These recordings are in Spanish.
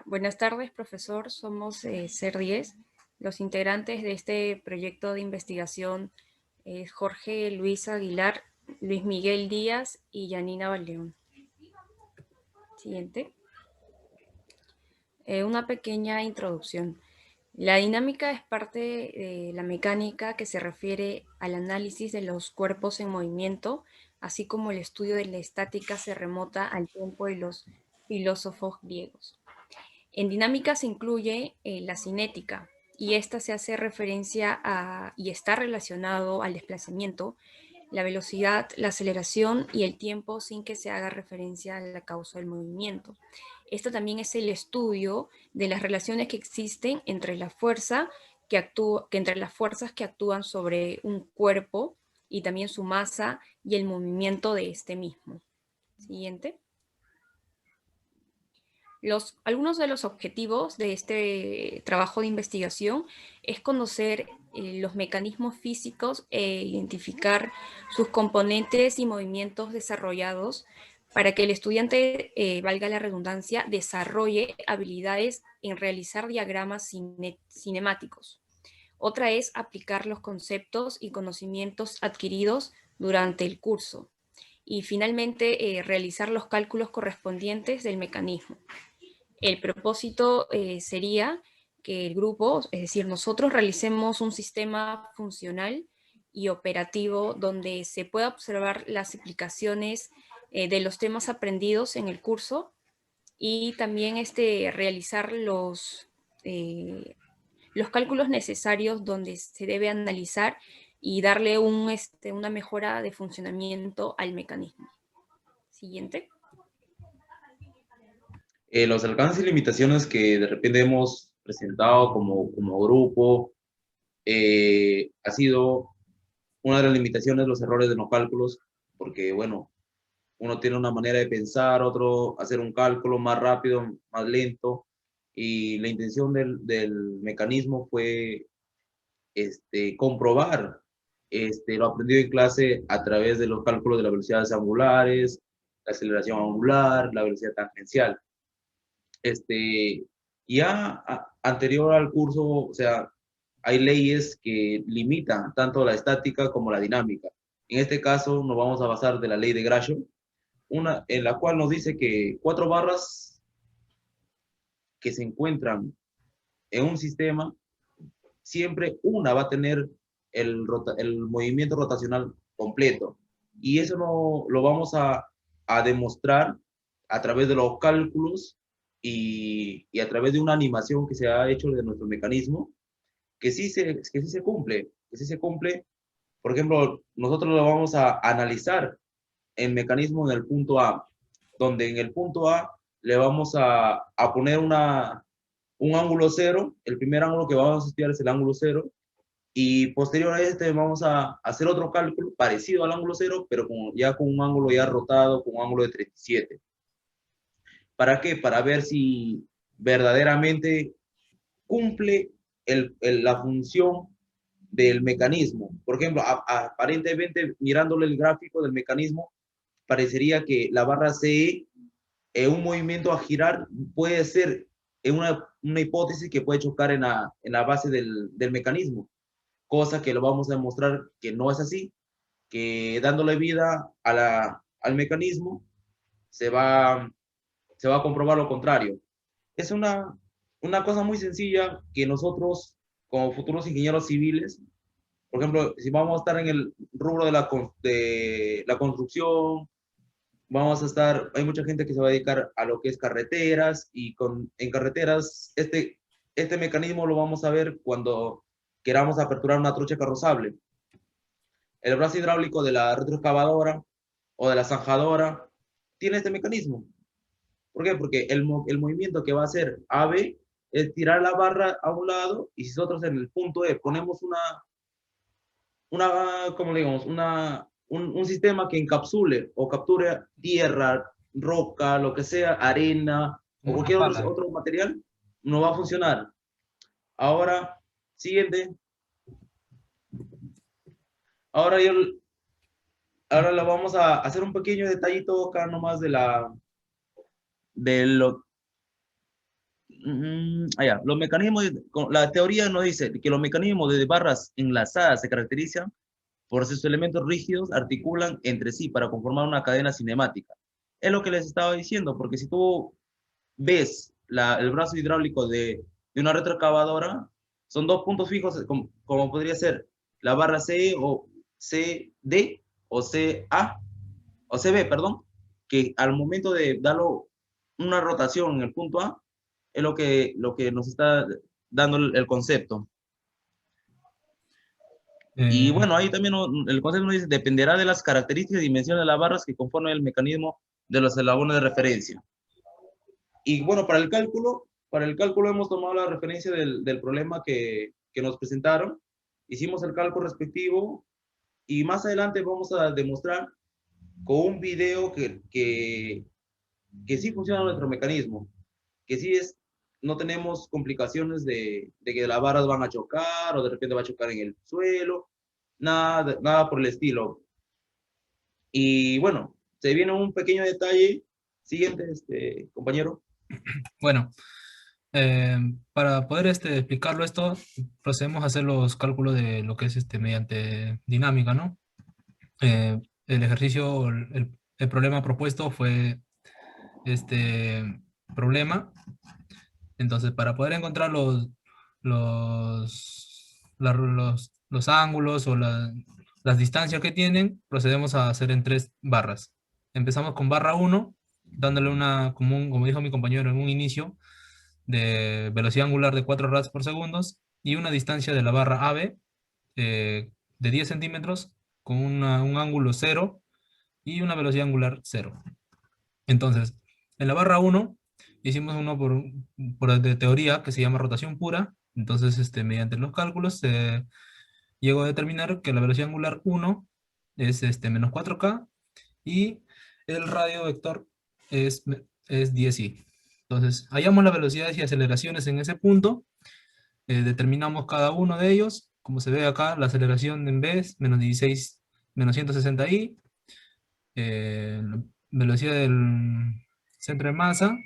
Buenas tardes, profesor. Somos SER 10. Los integrantes de este proyecto de investigación Jorge Luis Aguilar, Luis Miguel Díaz y Yanina Valleón. Siguiente. Una pequeña introducción. La dinámica es parte de la mecánica que se refiere al análisis de los cuerpos en movimiento, así como el estudio de la estática se remota al tiempo de los filósofos griegos. En dinámica se incluye la cinética, y esta se hace referencia a y está relacionado al desplazamiento, la velocidad, la aceleración y el tiempo sin que se haga referencia a la causa del movimiento. Esto también es el estudio de las relaciones que existen entre la fuerza entre las fuerzas que actúan sobre un cuerpo y también su masa y el movimiento de este mismo. Siguiente. Algunos de los objetivos de este trabajo de investigación es conocer los mecanismos físicos e identificar sus componentes y movimientos desarrollados para que el estudiante, valga la redundancia, desarrolle habilidades en realizar diagramas cinemáticos. Otra es aplicar los conceptos y conocimientos adquiridos durante el curso. Y finalmente, realizar los cálculos correspondientes del mecanismo. El propósito sería que el grupo, es decir, nosotros realicemos un sistema funcional y operativo donde se pueda observar las aplicaciones de los temas aprendidos en el curso y también realizar los cálculos necesarios donde se debe analizar y darle una mejora de funcionamiento al mecanismo. Siguiente. Los alcances y limitaciones que de repente hemos presentado como grupo, ha sido una de las limitaciones los errores de los cálculos, porque bueno, uno tiene una manera de pensar, otro hacer un cálculo más rápido, más lento, y la intención del mecanismo fue comprobar lo aprendido en clase a través de los cálculos de las velocidades angulares, la aceleración angular, la velocidad tangencial. Ya anterior al curso, o sea, hay leyes que limitan tanto la estática como la dinámica. En este caso, nos vamos a basar de la ley de Grasham, una en la cual nos dice que 4 barras que se encuentran en un sistema, siempre una va a tener el movimiento rotacional completo. Y eso lo vamos a demostrar a través de los cálculos y a través de una animación que se ha hecho de nuestro mecanismo, que sí se cumple, que sí se cumple. Por ejemplo, nosotros lo vamos a analizar el mecanismo en el punto A, donde en el punto A le vamos a poner un ángulo cero. El primer ángulo que vamos a estudiar es el ángulo cero, y posterior a este vamos a hacer otro cálculo parecido al ángulo cero, pero ya con un ángulo ya rotado, con un ángulo de 37. ¿Para qué? Para ver si verdaderamente cumple la función del mecanismo. Por ejemplo, aparentemente mirándole el gráfico del mecanismo, parecería que la barra CE, un movimiento a girar, puede ser una hipótesis que puede chocar en la base del mecanismo, cosa que lo vamos a demostrar que no es así, que dándole vida al mecanismo se va, se va a comprobar lo contrario. Es una cosa muy sencilla que nosotros, como futuros ingenieros civiles, por ejemplo, si vamos a estar en el rubro de la construcción, vamos a estar, hay mucha gente que se va a dedicar a lo que es carreteras, y en carreteras este mecanismo lo vamos a ver cuando queramos aperturar una trocha carrozable. El brazo hidráulico de la retroexcavadora o de la zanjadora tiene este mecanismo. ¿Por qué? Porque el movimiento que va a hacer AB es tirar la barra a un lado, y si nosotros en el punto E ponemos ¿cómo le digamos? Un sistema que encapsule o capture tierra, roca, lo que sea, arena o Como una cualquier pala. otro material, no va a funcionar. Ahora, siguiente. Ahora yo, ahora lo vamos a hacer un pequeño detallito acá nomás de Los mecanismos, la teoría nos dice que los mecanismos de barras enlazadas se caracterizan por sus elementos rígidos articulan entre sí para conformar una cadena cinemática. Es lo que les estaba diciendo, porque si tú ves el brazo hidráulico de una retroexcavadora, son dos puntos fijos, como podría ser la barra C o CD o CA o CB, perdón, que al momento de darlo una rotación en el punto A, es lo que nos está dando el concepto. Y bueno, ahí también el concepto nos dice, dependerá de las características y dimensiones de las barras que conforman el mecanismo de los eslabones de referencia. Y bueno, para el cálculo hemos tomado la referencia del problema que nos presentaron, hicimos el cálculo respectivo y más adelante vamos a demostrar con un video que sí funciona nuestro mecanismo, que sí no tenemos complicaciones de que las varas van a chocar o de repente va a chocar en el suelo, nada por el estilo. Y bueno, se viene un pequeño detalle. Siguiente, compañero. Bueno, para poder explicarlo esto, procedemos a hacer los cálculos de lo que es mediante dinámica, ¿no? El ejercicio, el problema propuesto fue este problema. Entonces, para poder encontrar los ángulos o las distancias que tienen, procedemos a hacer en 3 barras. Empezamos con barra 1, dándole como dijo mi compañero en un inicio, de velocidad angular de 4 rads por segundo y una distancia de la barra AB de 10 centímetros con un ángulo 0 y una velocidad angular 0. Entonces, en la barra 1 hicimos uno por de teoría que se llama rotación pura. Entonces, mediante los cálculos se llegó a determinar que la velocidad angular 1 es menos 4K y el radio vector es 10i. Entonces, hallamos las velocidades y aceleraciones en ese punto, determinamos cada uno de ellos. Como se ve acá, la aceleración en B es menos 16, menos 160i, velocidad del centro de masa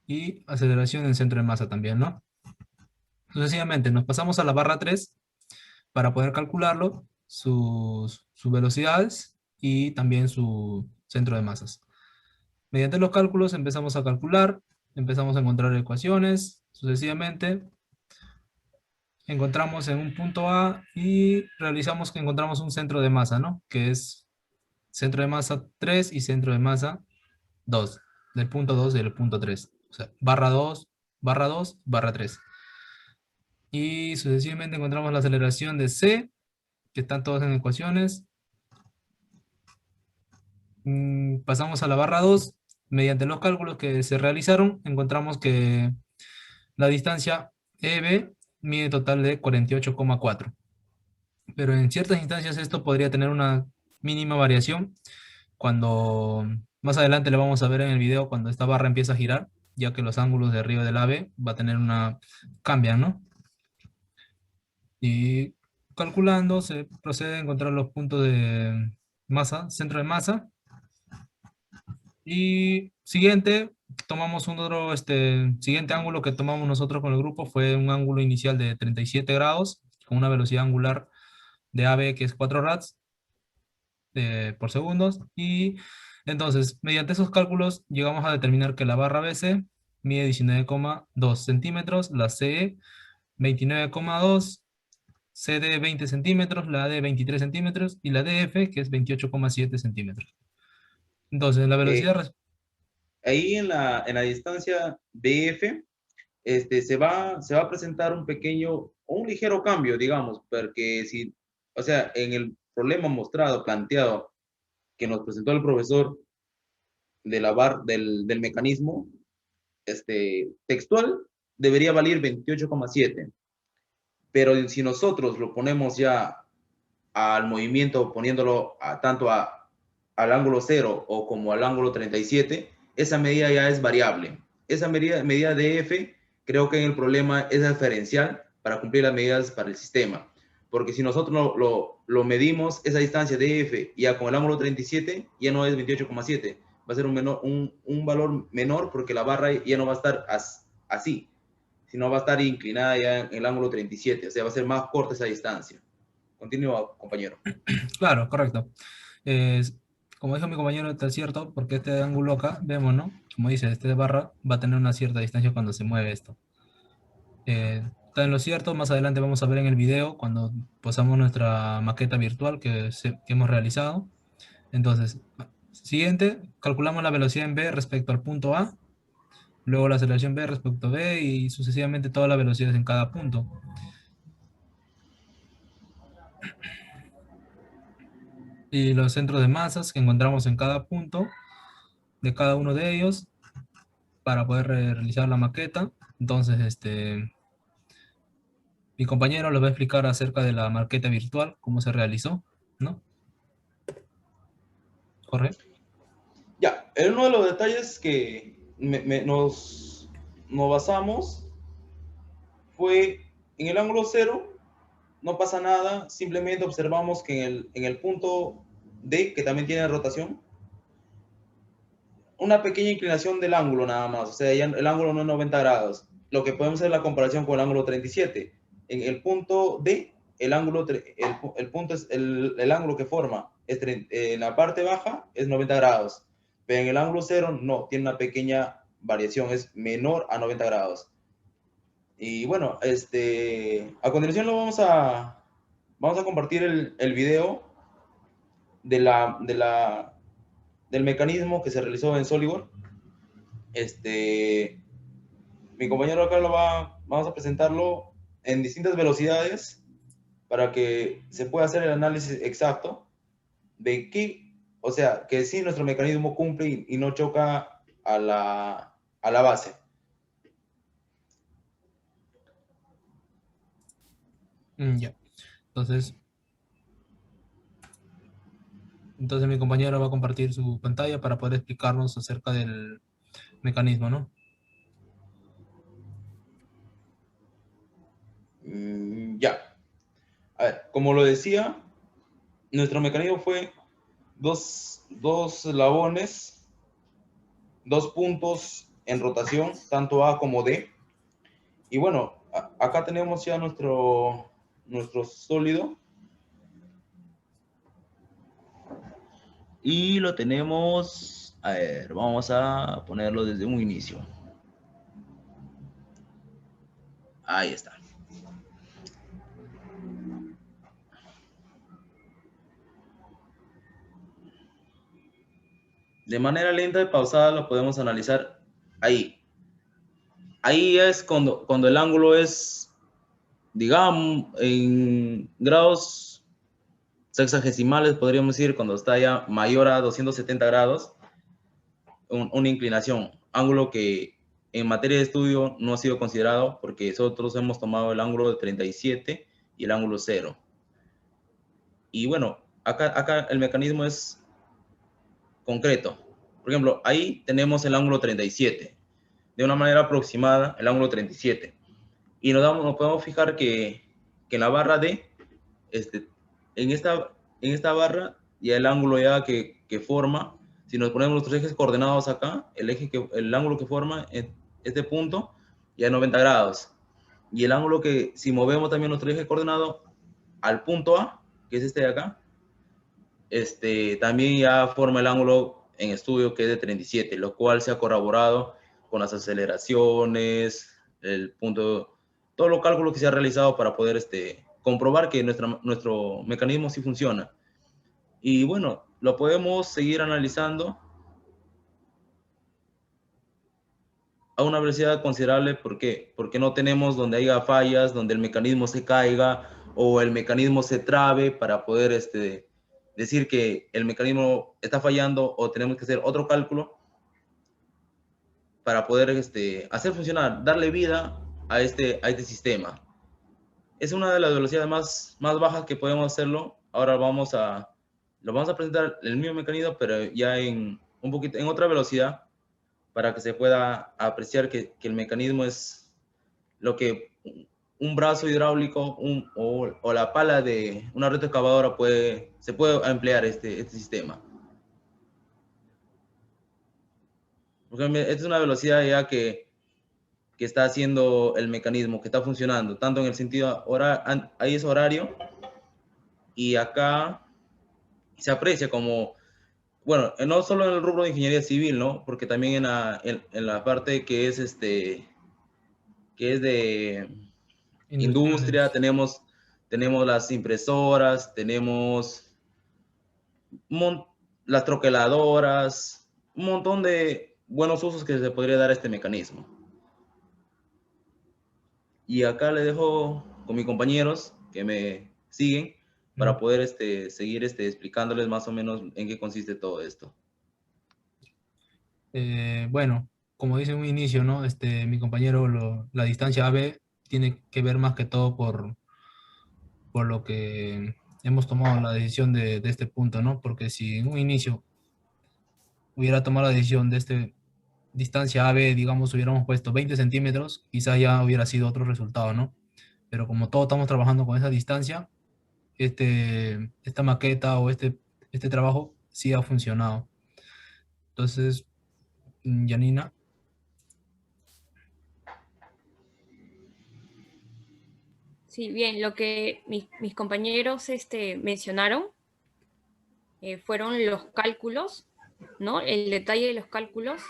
y aceleración en centro de masa también, ¿no? Sucesivamente, nos pasamos a la barra 3 para poder calcularlo, sus velocidades y también su centro de masas. Mediante los cálculos empezamos a calcular, empezamos a encontrar ecuaciones, sucesivamente. Encontramos en un punto A y realizamos que encontramos un centro de masa, ¿no? Que es centro de masa 3 y centro de masa 2, del punto 2 y del punto 3. O sea, barra 2, barra 2, barra 3. Y sucesivamente encontramos la aceleración de C, que están todas en ecuaciones. Pasamos a la barra 2. Mediante los cálculos que se realizaron, encontramos que la distancia EB mide total de 48,4. Pero en ciertas instancias esto podría tener una mínima variación cuando más adelante lo vamos a ver en el video cuando esta barra empieza a girar, ya que los ángulos de arriba del AB va a tener cambian, ¿no? Y calculando se procede a encontrar los puntos de masa, centro de masa. Y siguiente, tomamos siguiente ángulo que tomamos nosotros con el grupo fue un ángulo inicial de 37 grados, con una velocidad angular de AB que es 4 rads por segundos. Y entonces, mediante esos cálculos, llegamos a determinar que la barra BC mide 19,2 centímetros, la CE 29,2, CD 20 centímetros, la AD 23 centímetros y la DF que es 28,7 centímetros. Entonces, la velocidad... Ahí en la distancia DF, se va a presentar un ligero cambio, digamos, porque o sea, en el problema planteado, que nos presentó el profesor del mecanismo, textual, debería valer 28,7. Pero si nosotros lo ponemos ya al movimiento, poniéndolo tanto al ángulo 0 o como al ángulo 37, esa medida ya es variable. Esa medida de F, creo que en el problema es referencial para cumplir las medidas para el sistema. Porque si nosotros lo medimos, esa distancia de F ya con el ángulo 37, ya no es 28,7. Va a ser un valor menor porque la barra ya no va a estar así, sino va a estar inclinada ya en el ángulo 37, o sea, va a ser más corta esa distancia. Continúa, compañero. Claro, correcto. Como dijo mi compañero, está cierto, porque este ángulo acá, vemos, ¿no? Como dice, este de barra va a tener una cierta distancia cuando se mueve esto. Está en lo cierto, más adelante vamos a ver en el video cuando posamos nuestra maqueta virtual que hemos realizado. Entonces, siguiente, calculamos la velocidad en B respecto al punto A, luego la aceleración B respecto a B y sucesivamente todas las velocidades en cada punto. Y los centros de masas que encontramos en cada punto de cada uno de ellos para poder realizar la maqueta. Entonces, mi compañero les va a explicar acerca de la maqueta virtual, cómo se realizó, ¿no? Jorge. Ya, en uno de los detalles que nos basamos fue en el ángulo cero, no pasa nada, simplemente observamos que en el punto D, que también tiene rotación, una pequeña inclinación del ángulo nada más, o sea, ya el ángulo no es 90 grados. Lo que podemos hacer la comparación con el ángulo 37. En el punto D, el punto es el ángulo que forma, en la parte baja es 90 grados, pero en el ángulo cero no, tiene una pequeña variación, es menor a 90 grados. Y bueno, a continuación vamos a compartir el video del mecanismo que se realizó en SolidWorks. Mi compañero acá vamos a presentarlo en distintas velocidades para que se pueda hacer el análisis exacto de o sea, que sí nuestro mecanismo cumple y no choca a la base. Ya. Entonces mi compañero va a compartir su pantalla para poder explicarnos acerca del mecanismo, ¿no? Ya. A ver, como lo decía, nuestro mecanismo fue dos eslabones, 2 puntos en rotación, tanto A como D. Y bueno, acá tenemos ya nuestro sólido. Y lo tenemos, a ver, vamos a ponerlo desde un inicio. Ahí está. De manera lenta y pausada lo podemos analizar ahí. Ahí es cuando el ángulo es, digamos, en grados sexagesimales, podríamos decir, cuando está ya mayor a 270 grados, una inclinación, ángulo que en materia de estudio no ha sido considerado porque nosotros hemos tomado el ángulo de 37 y el ángulo 0. Y bueno, acá el mecanismo es concreto. Por ejemplo, ahí tenemos el ángulo 37. De una manera aproximada, el ángulo 37. Y nos podemos fijar que en la barra D, en esta barra, ya el ángulo ya que forma, si nos ponemos nuestros ejes coordenados acá, el ángulo que forma en este punto, ya es 90 grados. Y el ángulo que, si movemos también nuestro eje coordenado al punto A, que es este de acá, también ya forma el ángulo en estudio que es de 37, lo cual se ha corroborado con las aceleraciones, todos los cálculos que se ha realizado para poder comprobar que nuestro mecanismo sí funciona. Y bueno, lo podemos seguir analizando a una velocidad considerable. ¿Por qué? Porque no tenemos donde haya fallas, donde el mecanismo se caiga o el mecanismo se trabe para poder decir que el mecanismo está fallando o tenemos que hacer otro cálculo para poder hacer funcionar, darle vida a este sistema. Es una de las velocidades más bajas que podemos hacerlo. Ahora lo vamos a presentar el mismo mecanismo, pero ya en otra velocidad, para que se pueda apreciar que el mecanismo es lo que un brazo hidráulico o la pala de una retroexcavadora se puede emplear este sistema. Porque esta es una velocidad ya que que está haciendo el mecanismo, que está funcionando, tanto en el sentido ahí es horario, y acá se aprecia como, bueno, no solo en el rubro de ingeniería civil, ¿no? Porque también en la parte que es, que es de industria, Industriales. tenemos las impresoras, tenemos las troqueladoras, un montón de buenos usos que se podría dar a este mecanismo. Y acá le dejo con mis compañeros que me siguen para poder seguir explicándoles más o menos en qué consiste todo esto. Bueno, como dice en un inicio, ¿no? Mi compañero, la distancia AB tiene que ver más que todo por lo que hemos tomado la decisión de este punto, ¿no? Porque si en un inicio hubiera tomado la decisión de distancia AB, digamos, hubiéramos puesto 20 centímetros, quizás ya hubiera sido otro resultado, ¿no? Pero como todos estamos trabajando con esa distancia, esta maqueta o este trabajo sí ha funcionado. Entonces, Janina. Sí, bien, lo que mis compañeros mencionaron fueron los cálculos, ¿no? El detalle de los cálculos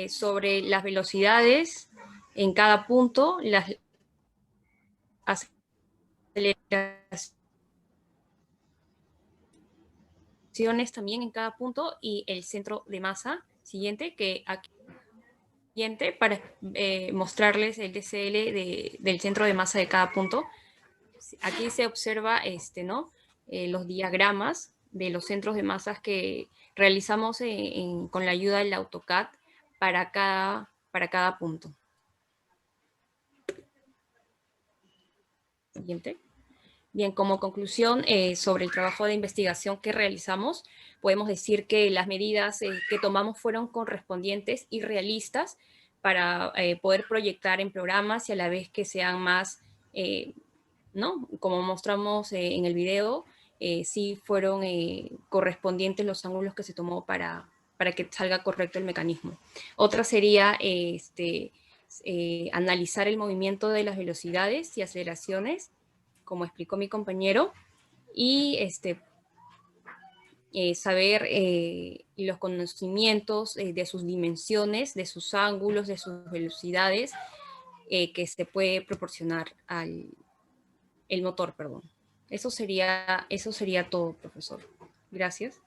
sobre las velocidades en cada punto, las aceleraciones también en cada punto y el centro de masa siguiente, que aquí siguiente para mostrarles el DCL del centro de masa de cada punto. Aquí se observa ¿no? Los diagramas de los centros de masas que realizamos con la ayuda del AutoCAD para cada punto. Siguiente. Bien, como conclusión sobre el trabajo de investigación que realizamos, podemos decir que las medidas que tomamos fueron correspondientes y realistas para poder proyectar en programas y a la vez que sean más, ¿no? Como mostramos en el video, sí fueron correspondientes los ángulos que se tomó para que salga correcto el mecanismo. Otra sería analizar el movimiento de las velocidades y aceleraciones, como explicó mi compañero, y saber los conocimientos de sus dimensiones, de sus ángulos, de sus velocidades que se puede proporcionar el motor, perdón. Eso sería todo, profesor. Gracias.